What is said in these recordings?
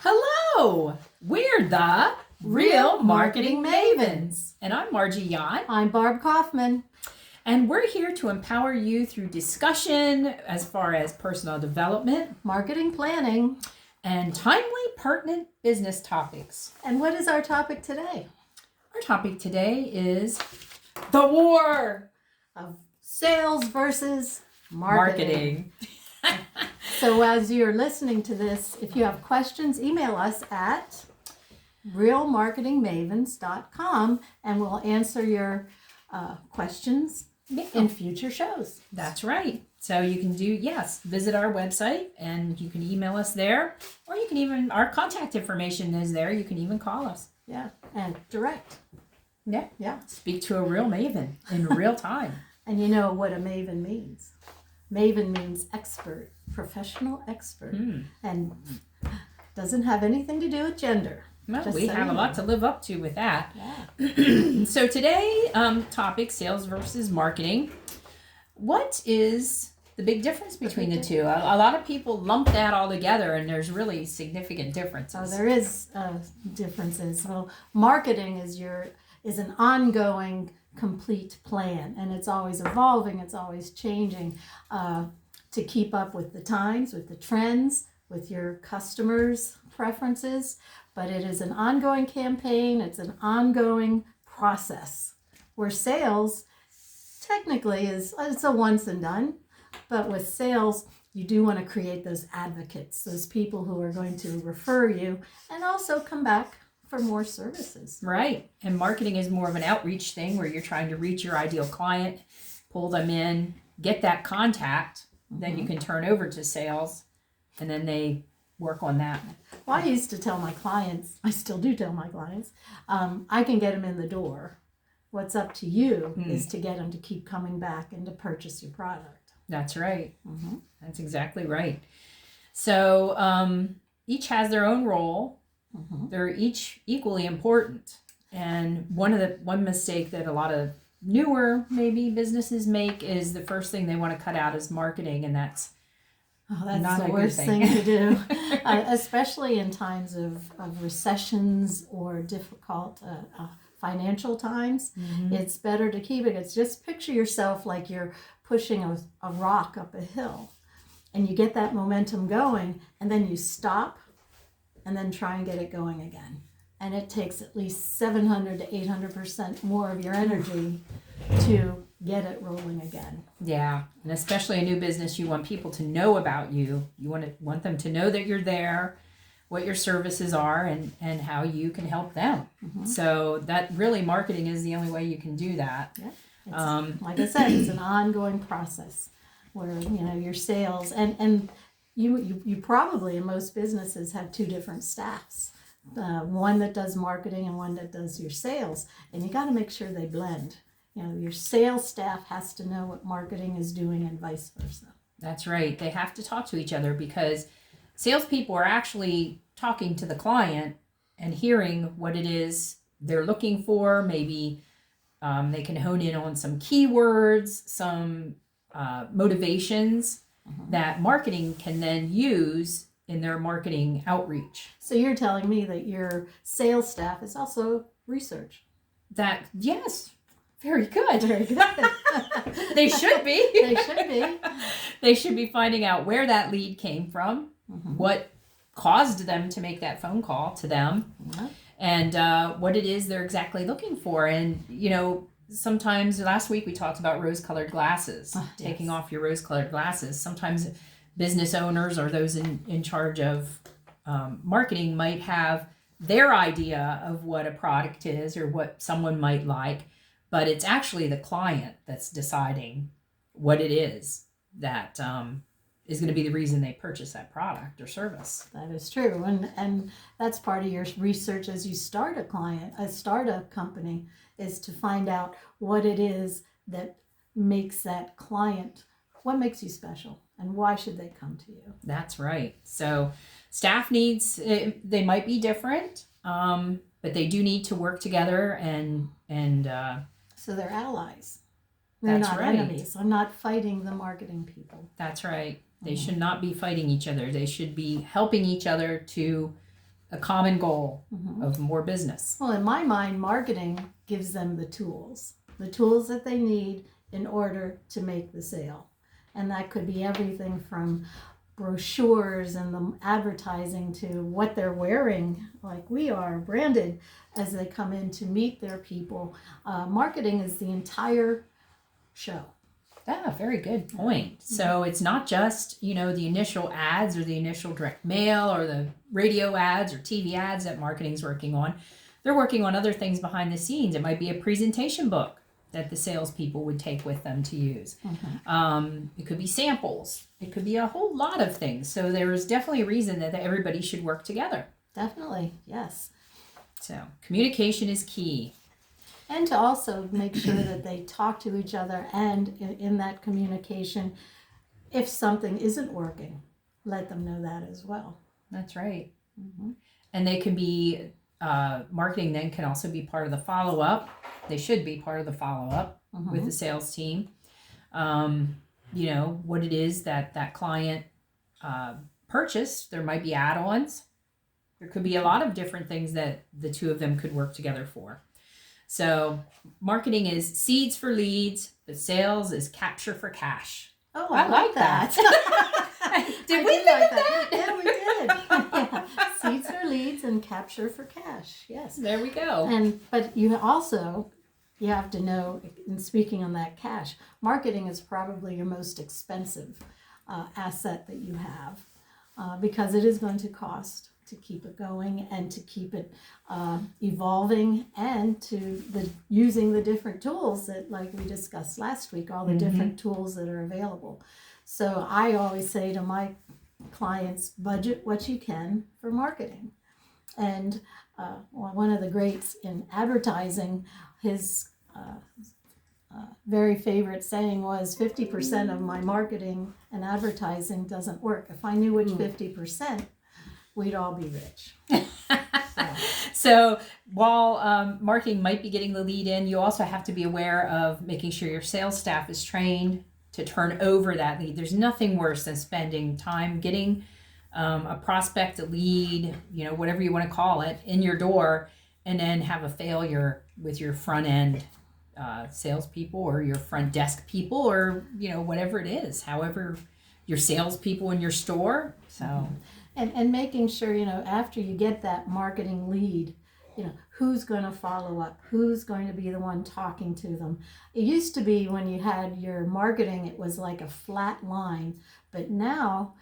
Hello! We're the Real Marketing Mavens. And I'm Margie Yacht. I'm Barb Kaufman. And we're here to empower you through discussion as far as personal development, marketing planning, and timely, pertinent business topics. And what is our topic today? Our topic today is the war of sales versus marketing. So as you're listening to this, if you have questions, email us at realmarketingmavens.com and we'll answer your questions in future shows. That's right. So you can visit our website and you can email us there, or you can even, our contact information is there. You can even call us. Yeah, and direct. Yeah. Speak to a real maven in real time. And you know what a maven means. Maven means expert, professional expert, and doesn't have anything to do with gender. Well, we have a lot to live up to with that. Yeah. So today, topic, sales versus marketing. What is the big difference between the two? A lot of people lump that all together, and there's really significant differences. Oh, there is differences. Well, marketing is an ongoing, complete plan, and it's always evolving, it's always changing to keep up with the times, with the trends, with your customers' preferences. But it is an ongoing campaign, it's an ongoing process, where sales technically it's a once and done, but with sales you do want to create those advocates, those people who are going to refer you and also come back for more services. Right. And marketing is more of an outreach thing where you're trying to reach your ideal client, pull them in, get that contact that you can turn over to sales, and then they work on that. Well, I used to tell my clients, I still do tell my clients, I can get them in the door. What's up to you is to get them to keep coming back and to purchase your product. That's right. That's exactly right. So each has their own role. They're each equally important. And one mistake that a lot of newer maybe businesses make is the first thing they want to cut out is marketing, and that's not the worst thing to do, especially in times of recessions or difficult financial times. It's better to keep it. It's just picture yourself like you're pushing a rock up a hill, and you get that momentum going, and then you stop and then try and get it going again. And it takes at least 700 to 800% more of your energy to get it rolling again. Yeah, and especially a new business, you want people to know about you. You want them to know that you're there, what your services are, and how you can help them. So that really, marketing is the only way you can do that. Yeah. Like I said, it's an ongoing process where your sales and you probably in most businesses have two different staffs. One that does marketing and one that does your sales, and you got to make sure they blend. Your sales staff has to know what marketing is doing and vice versa. That's right. They have to talk to each other because salespeople are actually talking to the client and hearing what it is they're looking for. Maybe they can hone in on some keywords, some motivations that marketing can then use in their marketing outreach. So you're telling me that your sales staff is also research? Yes. Very good. Very good. They should be. They should be. They should be finding out where that lead came from, what caused them to make that phone call to them, and what it is they're exactly looking for. And, sometimes last week we talked about rose-colored glasses, taking off your rose-colored glasses. Sometimes business owners or those in charge of marketing might have their idea of what a product is or what someone might like, but it's actually the client that's deciding what it is that is going to be the reason they purchase that product or service. That is true. And that's part of your research as you start a company, is to find out what it is that makes that client, what makes you special and why should they come to you. That's right. So staff needs, they might be different, but they do need to work together and so they're allies. They're not right. enemies. I'm not fighting the marketing people. That's right. They should not be fighting each other. They should be helping each other to a common goal of more business. Well, in my mind, marketing gives them the tools that they need in order to make the sale. And that could be everything from brochures and the advertising to what they're wearing, like we are, branded as they come in to meet their people. Marketing is the entire show. Yeah, very good point. So it's not just, the initial ads or the initial direct mail or the radio ads or TV ads that marketing's working on. They're working on other things behind the scenes. It might be a presentation book that the salespeople would take with them to use. It could be samples. It could be a whole lot of things. So there is definitely a reason that everybody should work together. Definitely, yes. So communication is key. And to also make sure that they talk to each other, and in that communication, if something isn't working, let them know that as well. That's right. And they can be, marketing then can also be part of the follow-up. They should be part of the follow-up with the sales team. What it is that client purchased. There might be add-ons. There could be a lot of different things that the two of them could work together for. So marketing is seeds for leads, but sales is capture for cash. Oh, I like that. Did we think of that? Yeah, we did. Yeah. Seeds for leads and capture for cash. Yes. There we go. But you have to know, in speaking on that cash, marketing is probably your most expensive asset that you have because it is going to cost to keep it going and to keep it evolving, and to using the different tools that, like we discussed last week, all the different tools that are available. So I always say to my clients, budget what you can for marketing. And one of the greats in advertising, his very favorite saying was 50% of my marketing and advertising doesn't work. If I knew which 50%, we'd all be rich. So while marketing might be getting the lead in, you also have to be aware of making sure your sales staff is trained to turn over that lead. There's nothing worse than spending time getting a prospect, a lead, whatever you want to call it, in your door, and then have a failure with your front end salespeople or your front desk people, or whatever it is, however your salespeople in your store. So. And making sure, after you get that marketing lead, who's going to follow up, who's going to be the one talking to them. It used to be when you had your marketing, it was like a flat line, but now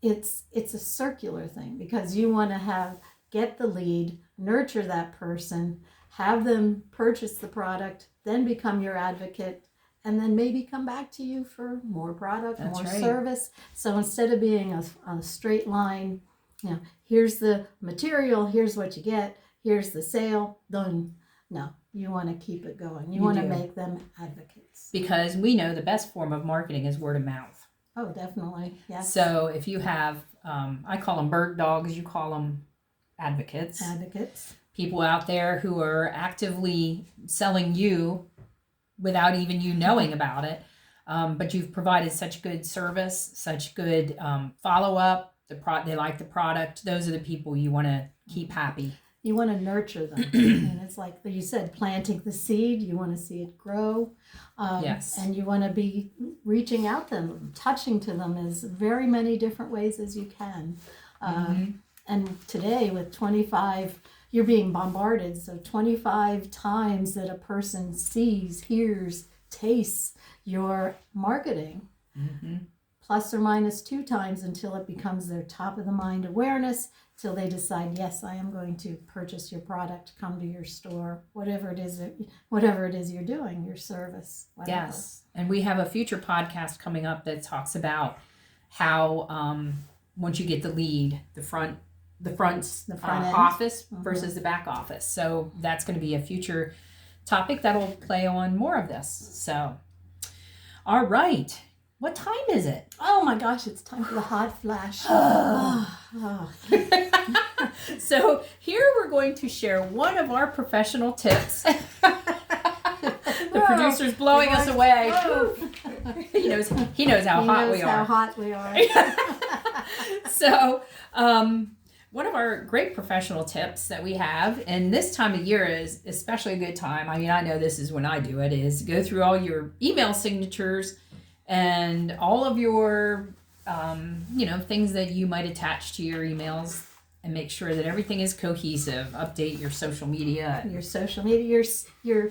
it's a circular thing, because you want to get the lead, nurture that person, have them purchase the product, then become your advocate, and then maybe come back to you for more product, more service. So instead of being a straight line, here's the material, here's what you get, here's the sale, done. No, you want to keep it going. You want to make them advocates. Because we know the best form of marketing is word of mouth. Oh, definitely, yes. So if you have, I call them bird dogs, you call them advocates. Advocates. People out there who are actively selling you without even you knowing about it. But you've provided such good service, such good follow-up. They like the product. Those are the people you want to keep happy. You want to nurture them. And it's like you said, planting the seed. You want to see it grow. Yes. And you want to be reaching out to them, touching to them as very many different ways as you can. And today with 25, you're being bombarded. So 25 times that a person sees, hears, tastes your marketing, plus or minus 2 times until it becomes their top of the mind awareness, till they decide, yes, I am going to purchase your product, come to your store, whatever it is you're doing, your service, whatever. Yes. And we have a future podcast coming up that talks about how once you get the lead, the front office versus the back office. So that's going to be a future topic that'll play on more of this. So, all right. What time is it? Oh my gosh, it's time for the hot flash. So here we're going to share one of our professional tips. The producer's blowing us away. He knows how hot we are. How hot we are. So one of our great professional tips that we have, and this time of year is especially a good time. I mean, I know this is when I do it, is go through all your email signatures and all of your, things that you might attach to your emails and make sure that everything is cohesive. Update your social media. Your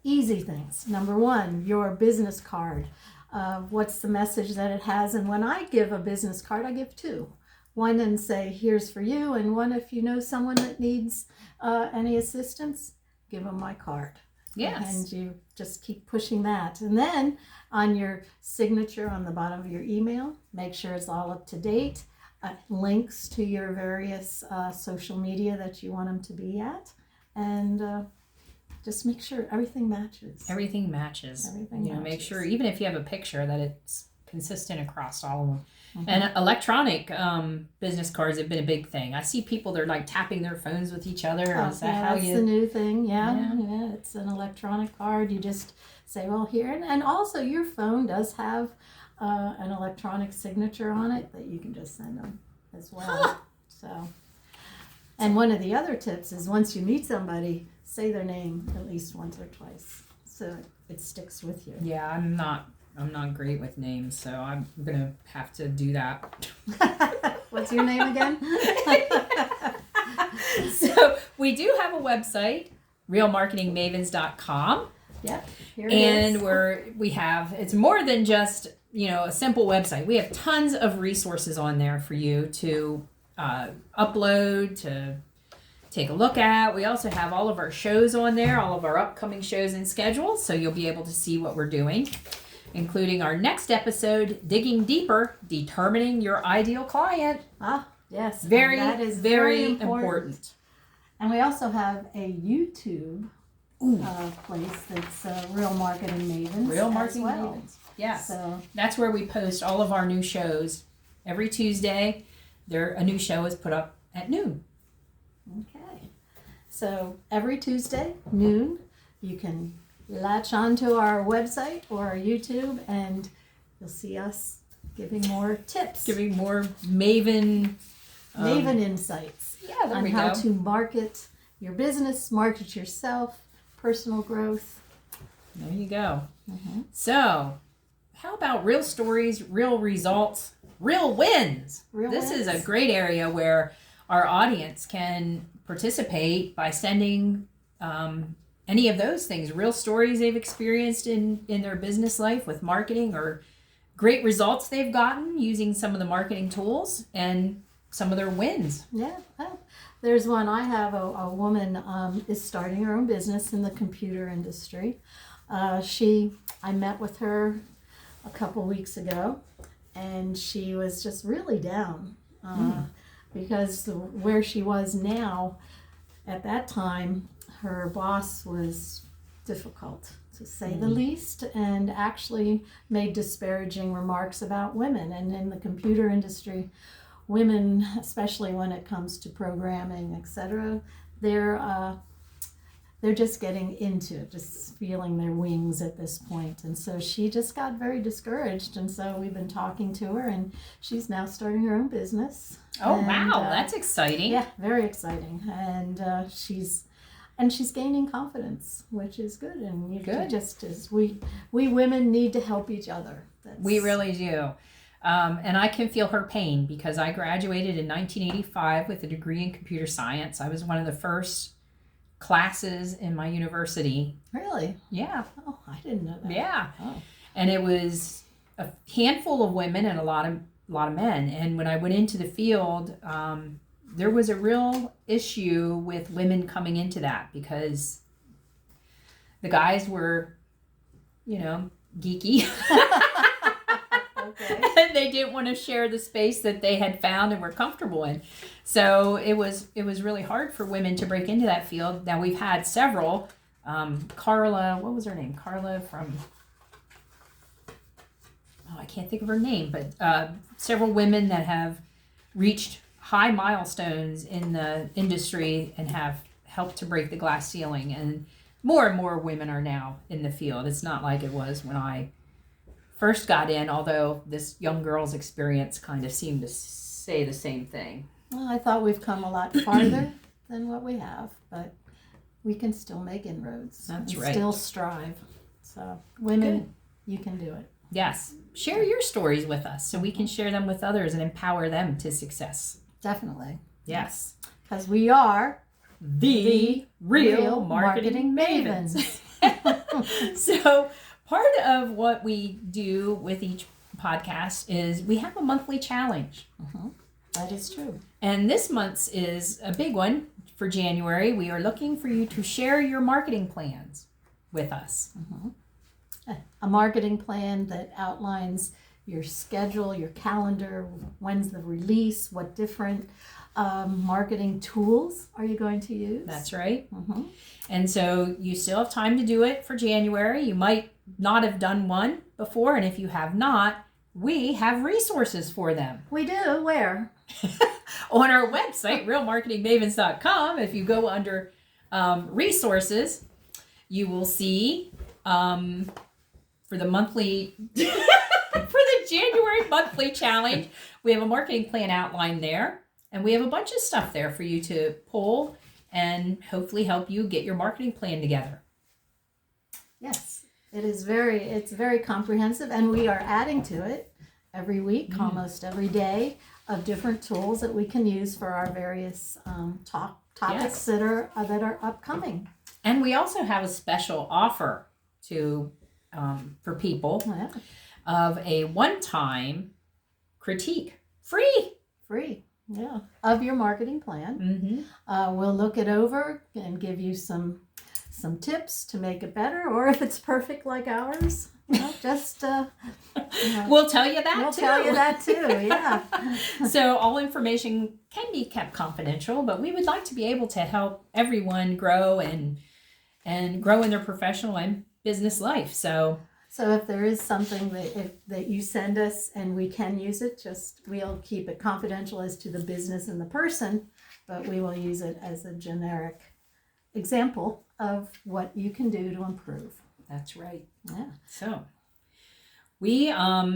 easy things. Number one, your business card. What's the message that it has? And when I give a business card, I give two. One and say, here's for you, and one if you know someone that needs any assistance, give them my card. Yes. And you just keep pushing that. And then on your signature on the bottom of your email, make sure it's all up to date. Links to your various social media that you want them to be at. And just make sure everything matches. Everything matches. Make sure, even if you have a picture, that it's consistent across all of them. Mm-hmm. And electronic business cards have been a big thing. I see people, they're like tapping their phones with each other. Is that how that's the new thing. Yeah, it's an electronic card. You just say, well, here. And also your phone does have an electronic signature on it that you can just send them as well. Huh. So, and one of the other tips is once you meet somebody, say their name at least once or twice so it sticks with you. Yeah, I'm not great with names, so I'm gonna have to do that. What's your name again? So we do have a website, realmarketingmavens.com. Yep. Here it is. It's more than just a simple website. We have tons of resources on there for you to upload, to take a look at. We also have all of our shows on there, all of our upcoming shows and schedules, so you'll be able to see what we're doing, including our next episode, Digging Deeper, Determining Your Ideal Client. Yes. That is very important. And we also have a YouTube place that's Real Marketing Mavens. Real Marketing Mavens. Yes. So that's where we post all of our new shows. Every Tuesday, a new show is put up at noon. Okay. So every Tuesday, noon, you can latch onto our website or our YouTube, and you'll see us giving more tips. Giving more Maven insights. Yeah, there on we how go. to market your business, market yourself, personal growth. There you go. Mm-hmm. So, how about real stories, real results, real wins? This is a great area where our audience can participate by sending any of those things, real stories they've experienced in their business life with marketing, or great results they've gotten using some of the marketing tools, and some of their wins. Yeah. There's one. I have a woman is starting her own business in the computer industry. I met with her a couple weeks ago, and she was just really down because where she was now, at that time, her boss was difficult, to say the least, and actually made disparaging remarks about women. And in the computer industry, women, especially when it comes to programming, etc., they're just getting into it, just feeling their wings at this point. And so she just got very discouraged. And so we've been talking to her, and she's now starting her own business. Oh, wow, that's exciting. Yeah, very exciting. And she's gaining confidence, which is good. And we women need to help each other. We really do. And I can feel her pain, because I graduated in 1985 with a degree in computer science. I was one of the first classes in my university. Really? Yeah. Oh, I didn't know that. Yeah. Oh. And it was a handful of women and a lot of men. And when I went into the field, there was a real issue with women coming into that, because the guys were, geeky. Okay. And they didn't want to share the space that they had found and were comfortable in. So it was really hard for women to break into that field. Now we've had several. Carla, what was her name? Carla from, I can't think of her name, but several women that have reached high milestones in the industry and have helped to break the glass ceiling. And more women are now in the field. It's not like it was when I first got in, although this young girl's experience kind of seemed to say the same thing. Well, I thought we've come a lot farther than what we have, but we can still make inroads. That's and right. Still strive. So, women, you can do it. Yes. Share your stories with us so we can share them with others and empower them to success. Definitely. Yes. Because we are The real marketing mavens. So, part of what we do with each podcast is we have a monthly challenge. That is true. And this month's is a big one for January. We are looking for you to share your marketing plans with us. A marketing plan that outlines your schedule, your calendar, when's the release, what different marketing tools are you going to use? That's right. And so you still have time to do it for January. You might not have done one before. And if you have not, we have resources for them. We do. Where? On our website, realmarketingmavens.com. If you go under resources, you will see for the monthly, for the January monthly challenge, we have a marketing plan outlined there. And we have a bunch of stuff there for you to pull and hopefully help you get your marketing plan together. Yes, it's very comprehensive, and we are adding to it every week, almost every day, of different tools that we can use for our various topics that are upcoming. And we also have a special offer for people of a one-time critique, free. Yeah, of your marketing plan. We'll look it over and give you some tips to make it better, or if it's perfect like ours, just we'll tell you that too. We'll tell you that too. Yeah. So all information can be kept confidential, but we would like to be able to help everyone grow and grow in their professional and business life. So if there is something that you send us and we can use it, we'll keep it confidential as to the business and the person, but we will use it as a generic example of what you can do to improve. That's right. Yeah. So we are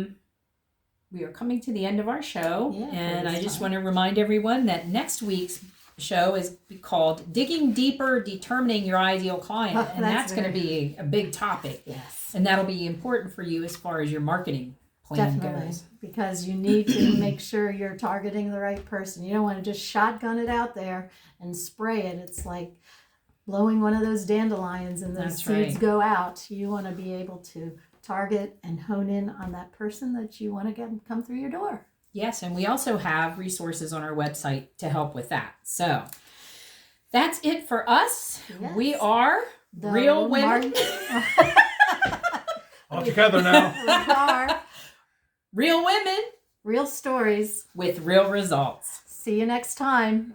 coming to the end of our show, and I just want to remind everyone that next week's show is called Digging Deeper, Determining Your Ideal Client, and that's going to be a big topic. Yes. And that'll be important for you as far as your marketing plan goes. Because you need to make sure you're targeting the right person. You don't want to just shotgun it out there and spray it. It's like blowing one of those dandelions and those seeds go out. You want to be able to target and hone in on that person that you want to get come through your door. Yes, and we also have resources on our website to help with that. So that's it for us. Yes. We are the Real Women. All together now. We are Real Women. Real Stories. With real results. See you next time.